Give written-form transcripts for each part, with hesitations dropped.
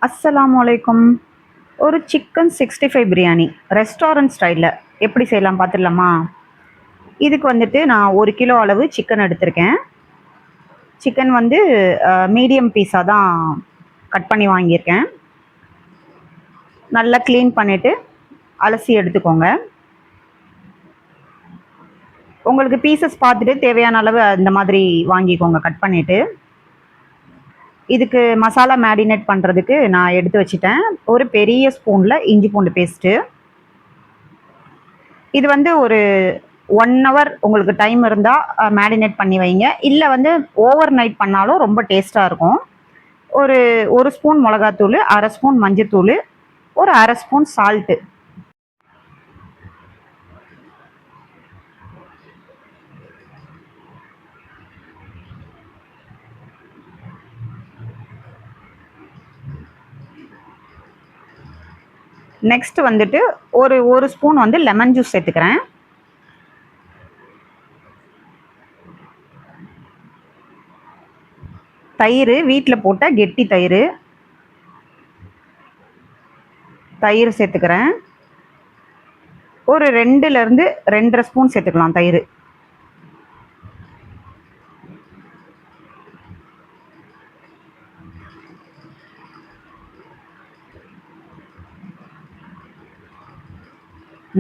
அஸ்ஸலாமு அலைக்கும். ஒரு சிக்கன் 65 பிரியாணி ரெஸ்டாரண்ட் ஸ்டைலில் எப்படி செய்யலாம் பார்த்துடலாமா? இதுக்கு வந்துட்டு நான் 1 கிலோ அளவு சிக்கன் எடுத்திருக்கேன். சிக்கன் வந்து மீடியம் பீஸாக தான் கட் பண்ணி வாங்கியிருக்கேன். நல்லா க்ளீன் பண்ணிவிட்டு அலசி எடுத்துக்கோங்க. உங்களுக்கு பீசஸ் பார்த்துட்டு தேவையான அளவு அந்த மாதிரி வாங்கிக்கோங்க கட் பண்ணிவிட்டு. இதுக்கு மசாலா மேரினேட் பண்ணுறதுக்கு நான் எடுத்து வச்சுட்டேன். ஒரு பெரிய ஸ்பூனில் இஞ்சி பூண்டு பேஸ்ட்டு. இது வந்து ஒரு 1 ஹவர் உங்களுக்கு டைம் இருந்தால் மேரினேட் பண்ணி வைங்க. இல்லை வந்து ஓவர் நைட் பண்ணாலும் ரொம்ப டேஸ்ட்டாக இருக்கும். ஒரு 1 ஸ்பூன் மிளகாத்தூள், 1/2 ஸ்பூன் மஞ்சத்தூள், ஒரு 1/2 ஸ்பூன் சால்ட்டு. நெக்ஸ்ட் வந்துட்டு ஒரு ஸ்பூன் வந்து லெமன் ஜூஸ் சேர்த்துக்கிறேன். தயிர், வீட்டில் போட்ட கெட்டி தயிர் சேர்த்துக்கிறேன். ஒரு 2லேருந்து 2.5 ஸ்பூன் சேர்த்துக்கலாம் தயிர்.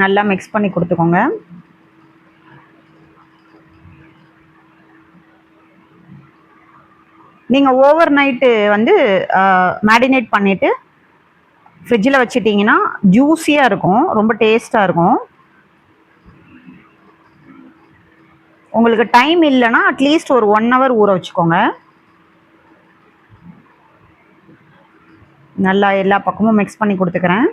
நல்லா மிக்ஸ் பண்ணி கொடுத்துக்கோங்க. நீங்கள் ஓவர் நைட்டு வந்து மேரினேட் பண்ணிவிட்டு ஃப்ரிட்ஜில் வச்சிட்டிங்கன்னா ஜூஸியாக இருக்கும், ரொம்ப டேஸ்ட்டாக இருக்கும். உங்களுக்கு டைம் இல்லைன்னா அட்லீஸ்ட் ஒரு 1 ஹவர் ஊற வச்சுக்கோங்க. நல்லா எல்லா பக்கமும் மிக்ஸ் பண்ணி கொடுத்துக்கிறேன்.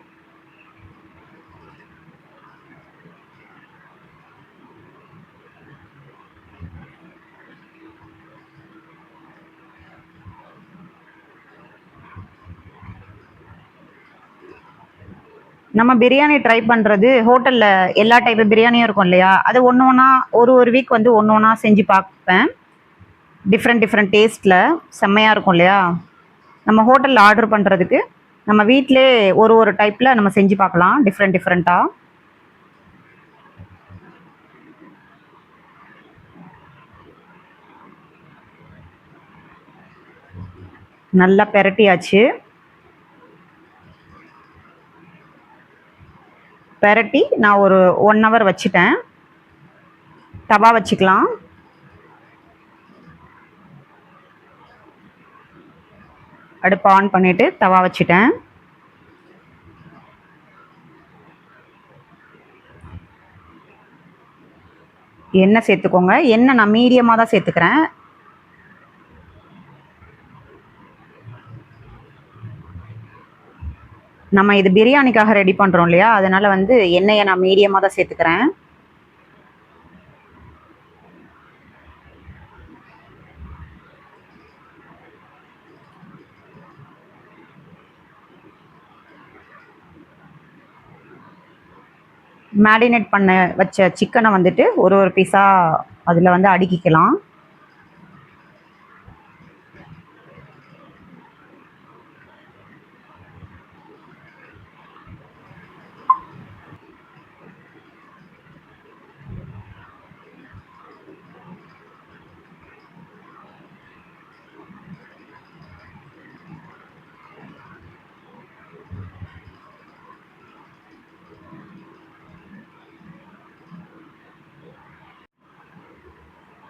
நம்ம பிரியாணி ட்ரை பண்ணுறது ஹோட்டலில் எல்லா டைப்பு பிரியாணியும் இருக்கும் இல்லையா, அது ஒன்று ஒன்றா ஒரு வீக் வந்து ஒன்று ஒன்றா செஞ்சு பார்ப்பேன். டிஃப்ரெண்ட் டேஸ்ட்டில் செம்மையாக இருக்கும் இல்லையா. நம்ம ஹோட்டலில் ஆர்டர் பண்ணுறதுக்கு நம்ம வீட்டிலே ஒரு டைப்பில் நம்ம செஞ்சு பார்க்கலாம், டிஃப்ரெண்ட்டாக. நல்லா பெரட்டியாச்சு. பெரட்டி நான் ஒரு 1 ஹவர் வச்சுட்டேன். தவா வச்சுக்கலாம். அடுப்பு ஆன் பண்ணிவிட்டு தவா வச்சுட்டேன். எண்ணெய் சேர்த்துக்கோங்க. எண்ணெய் நான் மீடியமாக தான் சேர்த்துக்கிறேன். நம்ம இது பிரியாணிக்காக ரெடி பண்ணுறோம் இல்லையா, அதனால் வந்து எண்ணெயை நான் மீடியமாக தான் சேர்த்துக்கிறேன். மேரினேட் பண்ண வச்ச சிக்கனை வந்துட்டு ஒரு பீஸாக அதில் வந்து அடுக்கிக்கலாம்.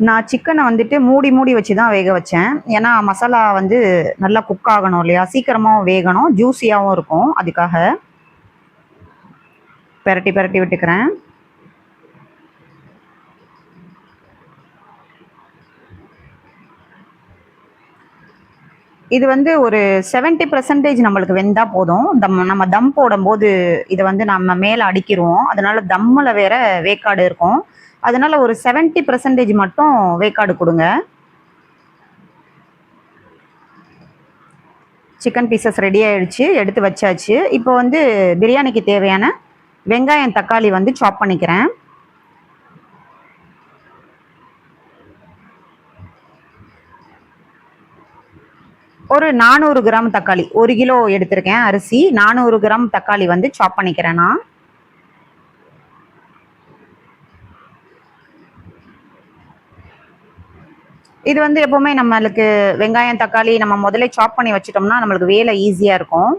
நான் சிக்கனை வந்துட்டு மூடி வச்சு தான் வேக வச்சேன். ஏன்னா மசாலா வந்து நல்லா குக் ஆகணும் இல்லையா, சீக்கிரமாகவும் வேகணும், ஜூஸியாகவும் இருக்கும். அதுக்காக பெரட்டி விட்டுக்கிறேன். இது வந்து ஒரு 70% நம்மளுக்கு வெந்தால் போதும். நம்ம தம் போடும்போது இதை வந்து நம்ம மேலே அடிக்கிடுவோம், அதனால தம்மில் வேற வேக்காடு இருக்கும். அதனால ஒரு 70% மட்டும் வேக்காடு கொடுங்க. சிக்கன் பீசஸ் ரெடி ஆகிடுச்சு, எடுத்து வச்சாச்சு. இப்போ வந்து பிரியாணிக்கு தேவையான வெங்காயம் தக்காளி வந்து சாப் பண்ணிக்கிறேன். ஒரு 400 கிராம் தக்காளி, 1 கிலோ எடுத்திருக்கேன் அரிசி. 400 கிராம் தக்காளி வந்து சாப் பண்ணிக்கிறேன் நான். இது வந்து எப்பவுமே நம்மளுக்கு வெங்காயம் தக்காளி நம்ம முதல்ல சாப் பண்ணி வச்சிட்டோம்னா நம்மளுக்கு வேலை ஈஸியாக இருக்கும்.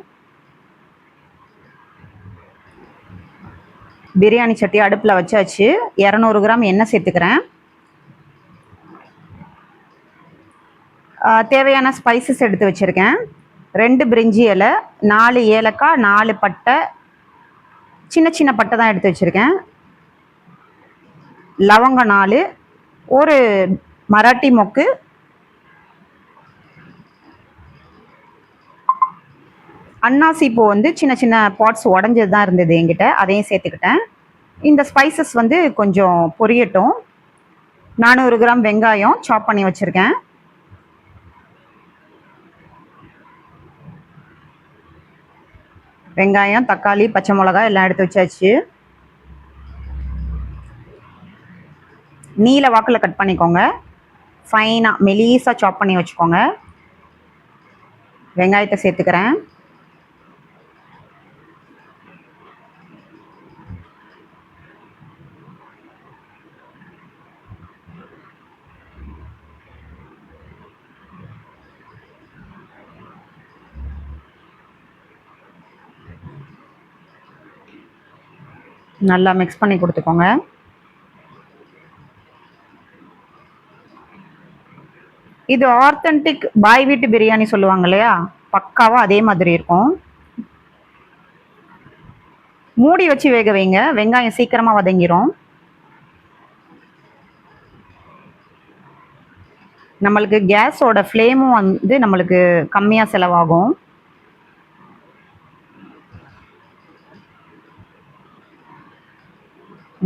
பிரியாணி சட்டி அடுப்பில் வச்சாச்சு. 200 கிராம் எண்ணெய் சேர்த்துக்கிறேன். தேவையான ஸ்பைசஸ் எடுத்து வச்சுருக்கேன். 2 பிரிஞ்சி இலை, 4 ஏலக்காய், 4 பட்டை, சின்ன சின்ன பட்டை தான் எடுத்து வச்சுருக்கேன். லவங்கம் 4, ஒரு மராட்டி மொக்கு, அன்னாசி பூ வந்து சின்ன சின்ன பாட்ஸ் உடஞ்சது தான் இருந்தது என்கிட்ட, அதையும் சேர்த்துக்கிட்டேன். இந்த ஸ்பைசஸ் வந்து கொஞ்சம் பொரியட்டும். 400 கிராம் வெங்காயம் சாப் பண்ணி வச்சுருக்கேன். வெங்காயம், தக்காளி, பச்சை மிளகாய் எல்லாம் எடுத்து வச்சாச்சு. நீல வாக்கில் கட் பண்ணிக்கோங்க. ஃபைனாக மெலீஸாக சாப் பண்ணி வச்சுக்கோங்க. வெங்காயத்தை சேர்த்துக்கிறேன். நல்லா மிக்ஸ் பண்ணி கொடுத்துக்கோங்க. இது ஆத்தென்டிக் பாய் வீட்டு பிரியாணி சொல்லுவாங்க இல்லையா, பக்காவாக அதே மாதிரி இருக்கும். மூடி வச்சு வேக வைங்க, வெங்காயம் சீக்கிரமாக வதங்கிரும். நம்மளுக்கு கேஸோட ஃப்ளேமும் வந்து நம்மளுக்கு கம்மியாக செலவாகும்.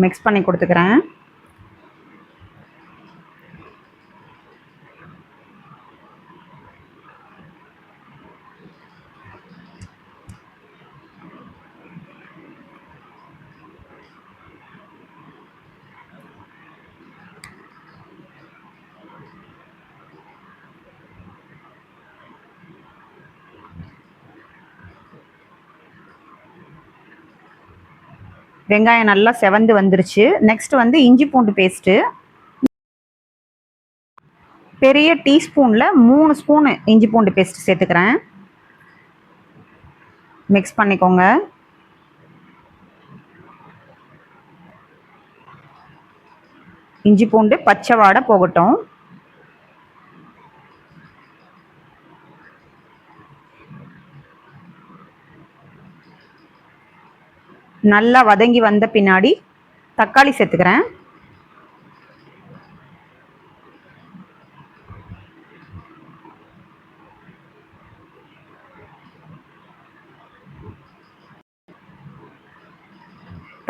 மிக்ஸ் பண்ணி கொடுத்துக்கிறேன். வெங்காயம் நல்லா செவந்து வந்துருச்சு. நெக்ஸ்ட் வந்து இஞ்சி பூண்டு பேஸ்ட்டு. பெரிய டீஸ்பூனில் 3 ஸ்பூனு இஞ்சி பூண்டு பேஸ்ட் சேர்த்துக்கிறேன். மிக்ஸ் பண்ணிக்கோங்க. இஞ்சி பூண்டு பச்சை வாடை போகட்டும். நல்லா வதங்கி வந்த பின்னாடி தக்காளி சேர்த்துக்கிறேன்.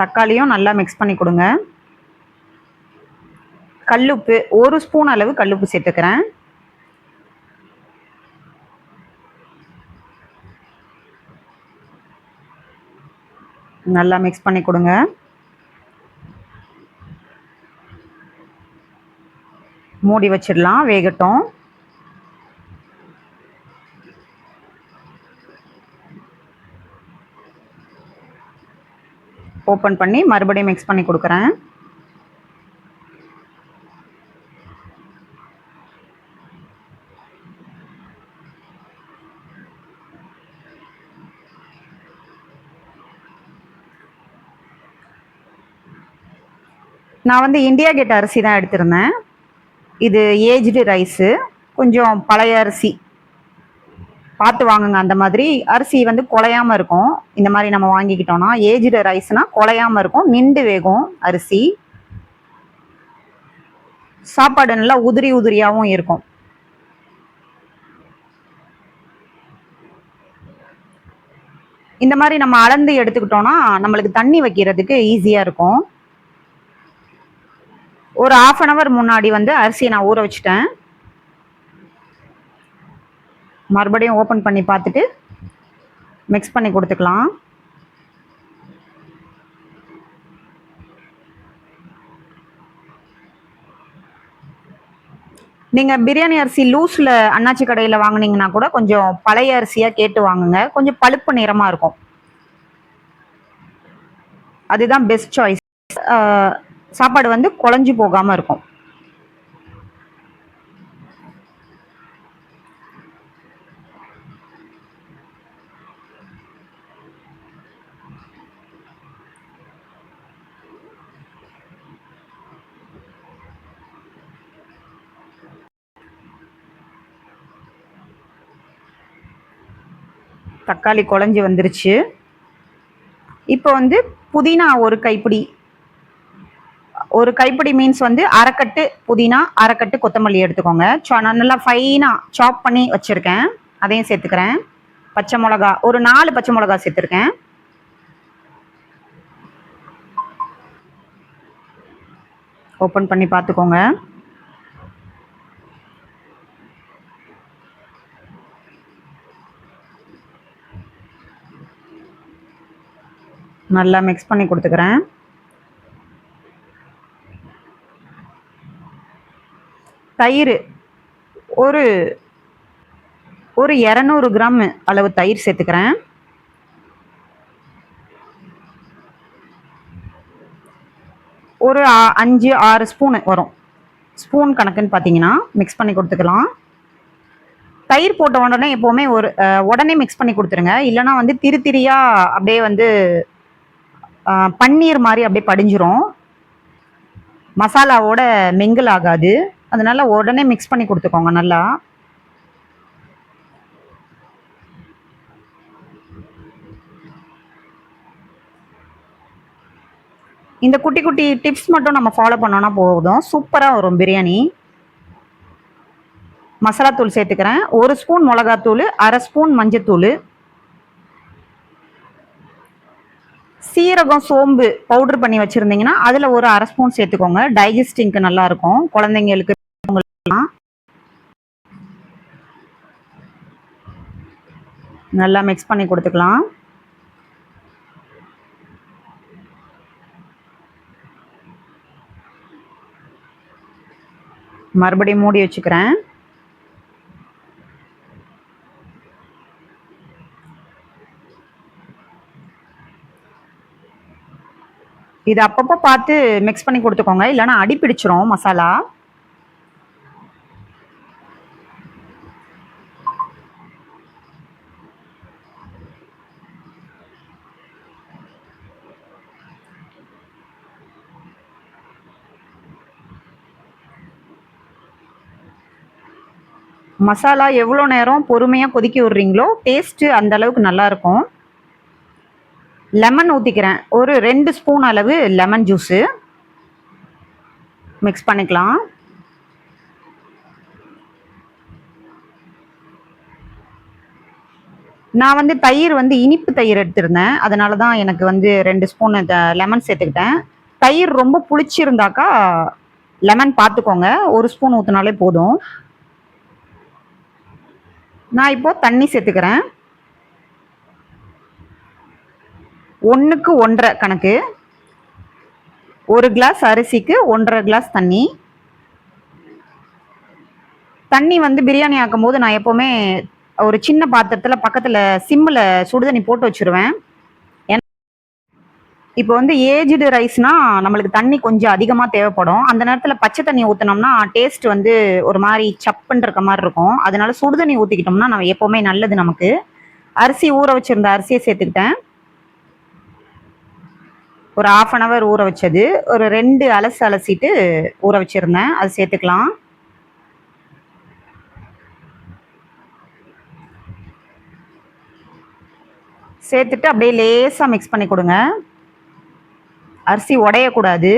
தக்காளியும் நல்லா மிக்ஸ் பண்ணி கொடுங்க. கல்லுப்பு 1 ஸ்பூன் அளவு கல்லுப்பு சேர்த்துக்கிறேன். நல்லா மிக்ஸ் பண்ணி கொடுங்க. மூடி வச்சிடலாம், வேகட்டும். ஓப்பன் பண்ணி மறுபடியும் மிக்ஸ் பண்ணி கொடுக்குறேன். நான் வந்து இந்தியா கேட் அரிசி தான் எடுத்திருந்தேன். இது ஏஜ்டு ரைஸு, கொஞ்சம் பழைய அரிசி பார்த்து வாங்குங்க. அந்த மாதிரி அரிசி வந்து குலையாமல் இருக்கும். இந்த மாதிரி நம்ம வாங்கிக்கிட்டோம்னா ஏஜ்டு ரைஸ்னால் குலையாமல் இருக்கும், நின்று வேகும் அரிசி. சாப்பாடு நல்லா உதிரி உதிரியாகவும் இருக்கும். இந்த மாதிரி நம்ம அளந்து எடுத்துக்கிட்டோம்னா நம்மளுக்கு தண்ணி வைக்கிறதுக்கு ஈஸியாக இருக்கும். ஒரு 1/2 hour முன்னாடி வந்து அரிசியை நான் ஊற வச்சுட்டேன். மறுபடியும் ஓப்பன் பண்ணி பார்த்துட்டு மிக்ஸ் பண்ணி கொடுத்துக்கலாம். நீங்கள் பிரியாணி அரிசி லூஸில் அண்ணாச்சி கடையில் வாங்குனீங்கன்னா கூட கொஞ்சம் பழைய அரிசியாக கேட்டு வாங்குங்க, கொஞ்சம் பழுப்பு நிறமாக இருக்கும். அதுதான் பெஸ்ட் சாய்ஸ். சாப்பாடு வந்து குழஞ்சு போகாமல் இருக்கும். தக்காளி குழஞ்சி வந்துருச்சு. இப்போ வந்து புதினா ஒரு கைப்பிடி மீன்ஸ் வந்து அரைக்கட்டு புதினா, அரைக்கட்டு கொத்தமல்லி எடுத்துக்கோங்க. நான் நல்லா ஃபைனாக சாப் பண்ணி வச்சுருக்கேன், அதையும் சேர்த்துக்கிறேன். பச்சை மிளகா ஒரு 4 பச்சை மிளகா சேர்த்துருக்கேன். ஓப்பன் பண்ணி பார்த்துக்கோங்க. நல்லா மிக்ஸ் பண்ணி கொடுத்துக்கிறேன். தயிர் ஒரு 200 கிராம் அளவு தயிர் சேர்த்துக்கிறேன். ஒரு 5-6 ஸ்பூனு வரும். ஸ்பூன் கணக்குன்னு பார்த்தீங்கன்னா மிக்ஸ் பண்ணி கொடுத்துக்கலாம். தயிர் போட்ட உடனே எப்போவுமே உடனே மிக்ஸ் பண்ணி கொடுத்துருங்க, இல்லைனா வந்து திரியாக அப்படியே வந்து பன்னீர் மாதிரி அப்படியே படிஞ்சிரும், மசாலாவோட மிங்கிள் ஆகாது. அதனால உடனே மிக்ஸ் பண்ணி கொடுத்துக்கோங்க நல்லா. இந்த குட்டி குட்டி டிப்ஸ் மட்டும் நம்ம ஃபாலோ பண்ணோன்னா போதும், சூப்பராக வரும் பிரியாணி. மசாலாத்தூள் சேர்த்துக்கிறேன். 1 ஸ்பூன் மிளகாத்தூள், 1/2 ஸ்பூன் மஞ்சத்தூள், சீரகம் சோம்பு பவுடர் பண்ணி வச்சுருந்தீங்கன்னா அதில் ஒரு 1/2 ஸ்பூன் சேர்த்துக்கோங்க, டைஜஸ்டிங்க்கு நல்லாயிருக்கும் குழந்தைங்களுக்கு. நல்லா மிக்ஸ் பண்ணி கொடுத்துக்கலாம். மறுபடியும் மூடி வச்சுக்கிறேன். இது அப்பப்போ பார்த்து மிக்ஸ் பண்ணி கொடுத்துக்கோங்க, இல்லைனா அடி பிடிச்சிரும் மசாலா. மசாலா எவ்வளோ நேரம் பொறுமையாக கொதிக்க விடுறீங்களோ டேஸ்ட்டு அந்த அளவுக்கு நல்லாயிருக்கும். லெமன் ஊற்றிக்கிறேன். ஒரு 2 ஸ்பூன் அளவு லெமன் ஜூஸு மிக்ஸ் பண்ணிக்கலாம். நான் வந்து தயிர் வந்து இனிப்பு தயிர் எடுத்திருந்தேன், அதனால தான் எனக்கு வந்து 2 ஸ்பூன் லெமன் சேர்த்துக்கிட்டேன். தயிர் ரொம்ப புளிச்சிருந்தாக்கா லெமன் பார்த்துக்கோங்க, 1 ஸ்பூன் ஊற்றினாலே போதும். நான் இப்போது தண்ணி சேர்த்துக்கிறேன். 1க்கு 1.5 கணக்கு. 1 கிளாஸ் அரிசிக்கு 1.5 கிளாஸ் தண்ணி. தண்ணி வந்து பிரியாணி ஆக்கும் போது நான் எப்போவுமே ஒரு சின்ன பாத்திரத்தில் பக்கத்தில் சிம்மில் சுடுதண்ணி போட்டு வச்சுருவேன். இப்போ வந்து ஏஜ்டு ரைஸ்னால் நம்மளுக்கு தண்ணி கொஞ்சம் அதிகமாக தேவைப்படும். அந்த நேரத்தில் பச்சை தண்ணி ஊற்றினோம்னா டேஸ்ட் வந்து ஒரு மாதிரி சப்புன்னு இருக்க மாதிரி இருக்கும். அதனால சுடுதண்ணி ஊற்றிக்கிட்டோம்னா நம்ம எப்போவுமே நல்லது நமக்கு. அரிசி ஊற வச்சுருந்த அரிசியை சேர்த்துக்கிட்டேன். ஒரு 1/2 hour ஊற வச்சது, ஒரு 2 அலசிட்டு ஊற வச்சுருந்தேன், அது சேர்த்துக்கலாம். சேர்த்துட்டு அப்படியே லேசாக மிக்ஸ் பண்ணி கொடுங்க, அரிசி உடையக்கூடாது.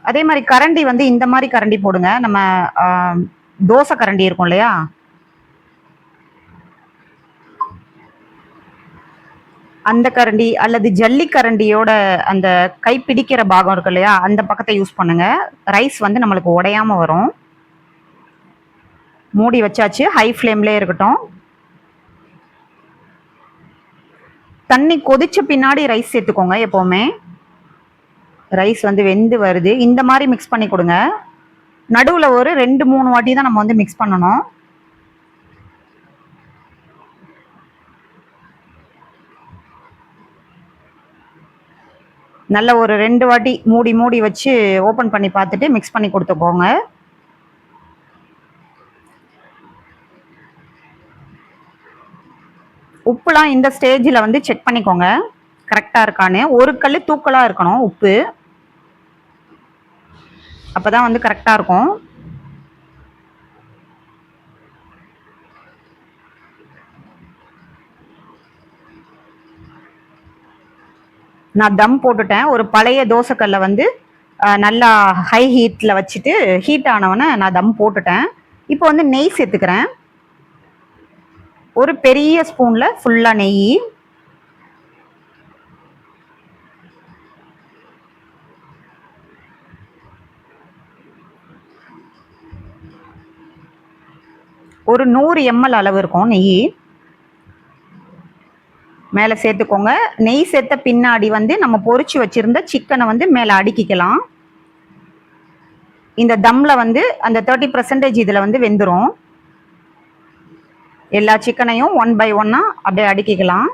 அதே மாதிரி கரண்டி வந்து இந்த மாதிரி கரண்டி போடுங்க, நம்ம தோசை கரண்டி இருக்கும் இல்லையா, அந்த கரண்டி அல்லது ஜல்லி கரண்டியோட அந்த கை பிடிக்கிற பாகம் இருக்கு இல்லையா, அந்த பக்கத்தை யூஸ் பண்ணுங்க. ரைஸ் வந்து நம்மளுக்கு உடையாம வரும். மூடி வச்சாச்சு, ஹை ஃப்ளேம்லேயே இருக்கட்டும். தண்ணி கொதிச்ச பின்னாடி ரைஸ் சேர்த்துக்கோங்க எப்போவுமே. ரைஸ் வந்து வெந்து வருது. இந்த மாதிரி மிக்ஸ் பண்ணி கொடுங்க. நடுவில் ஒரு 2-3 வாட்டி தான் நம்ம வந்து மிக்ஸ் பண்ணணும். நல்ல ஒரு 2 வாட்டி மூடி மூடி வச்சு ஓப்பன் பண்ணி பார்த்துட்டு மிக்ஸ் பண்ணி கொடுத்துக்கோங்க. உப்புலாம் இந்த ஸ்டேஜில் வந்து செக் பண்ணிக்கோங்க கரெக்டாக இருக்கான்னு. ஒரு கல் தூக்கலாக இருக்கணும் உப்பு, அப்போ தான் வந்து கரெக்டாக இருக்கும். நான் தம் போட்டுட்டேன். ஒரு பழைய தோசைக்கல்லை வந்து நல்லா ஹை ஹீட்டில் வச்சுட்டு ஹீட் ஆனவொன்னே நான் தம் போட்டுட்டேன். இப்போ வந்து நெய் சேர்த்துக்கிறேன். ஒரு பெரிய ஸ்பூனில் ஃபுல்லாக நெய். ஒரு 100 ml அளவு இருக்கும் நெய். மேலே சேர்த்துக்கோங்க. நெய் சேர்த்த பின்னாடி வந்து நம்ம பொரிச்சு வச்சிருந்த சிக்கனை வந்து மேலே அடுக்கிக்கலாம். இந்த தம்மில் வந்து அந்த 30% இதில் வந்து வெந்துடும். எல்லா சிக்கனையும் 1 by 1 அப்படியே அடுக்கிக்கலாம்.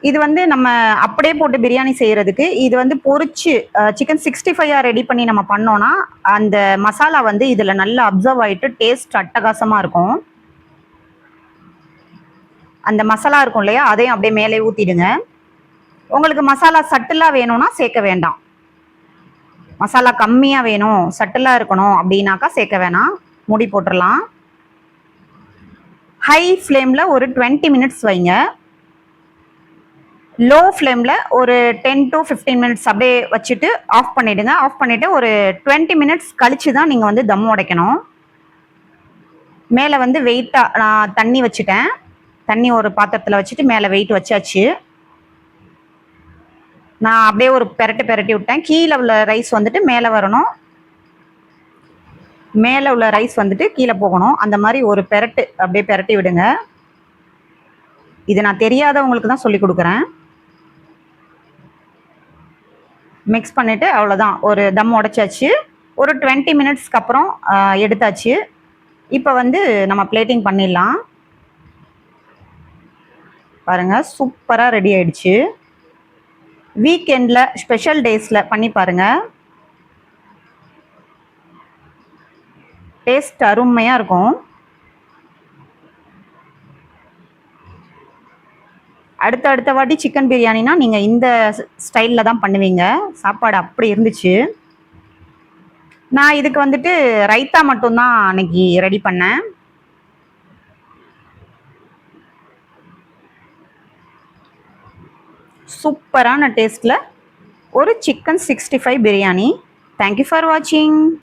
இது வந்து நம்ம அப்படியே போட்டு பிரியாணி செய்கிறதுக்கு, இது வந்து பொரிச்சு சிக்கன் 65 ரெடி பண்ணி நம்ம பண்ணோன்னா அந்த மசாலா வந்து இதில் நல்லா அப்சர்வ் ஆகிட்டு டேஸ்ட் அட்டகாசமாக இருக்கும். அந்த மசாலா இருக்கும் இல்லையா, அதையும் அப்படியே மேலே ஊற்றிடுங்க. உங்களுக்கு மசாலா சட்டிலாக வேணும்னா சேர்க்க வேண்டாம். மசாலா கம்மியாக வேணும், சட்டிலாக இருக்கணும் அப்படின்னாக்கா சேர்க்க வேணாம், மூடி போட்டுடலாம். ஹை ஃப்ளேமில் ஒரு 20 minutes வைங்க. லோ ஃப்ளேமில் ஒரு 10 to 15 minutes அப்படியே வச்சுட்டு ஆஃப் பண்ணிவிடுங்க. ஆஃப் பண்ணிவிட்டு ஒரு 20 minutes கழித்து தான் நீங்கள் வந்து தம் உடைக்கணும். மேலே வந்து வெயிட்டாக நான் தண்ணி வச்சுட்டேன். தண்ணி ஒரு பாத்திரத்தில் வச்சுட்டு மேலே வெயிட் வச்சாச்சு. நான் அப்படியே ஒரு பெரட்டி விட்டேன். கீழே உள்ள ரைஸ் வந்துட்டு மேலே வரணும், மேலே உள்ள ரைஸ் வந்துட்டு கீழே போகணும். அந்த மாதிரி ஒரு பெரட்டு அப்படியே பெரட்டி விடுங்க. இது நான் தெரியாதவங்களுக்கு தான் சொல்லி கொடுக்குறேன். மிக்ஸ் பண்ணிவிட்டு அவ்வளோதான், ஒரு தம் உடைச்சாச்சு. ஒரு 20 minutesக்கு அப்புறம் எடுத்தாச்சு. இப்போ வந்து நம்ம பிளேட்டிங் பண்ணிடலாம். பாருங்கள், சூப்பராக ரெடி ஆயிடுச்சு. வீக்கெண்டில் ஸ்பெஷல் டேஸில் பண்ணி பாருங்கள், டேஸ்ட் அருமையாக இருக்கும். அடுத்த வாட்டி சிக்கன் பிரியாணினா நீங்கள் இந்த ஸ்டைலில் தான் பண்ணுவீங்க. சாப்பாடு அப்படி இருந்துச்சு. நான் இதுக்கு வந்துட்டு ரைத்தா மட்டும்தான் அன்னைக்கு ரெடி பண்ணேன். சூப்பரான டேஸ்ட்டில் ஒரு சிக்கன் 65 பிரியாணி. தேங்க்யூ ஃபார் வாட்சிங்.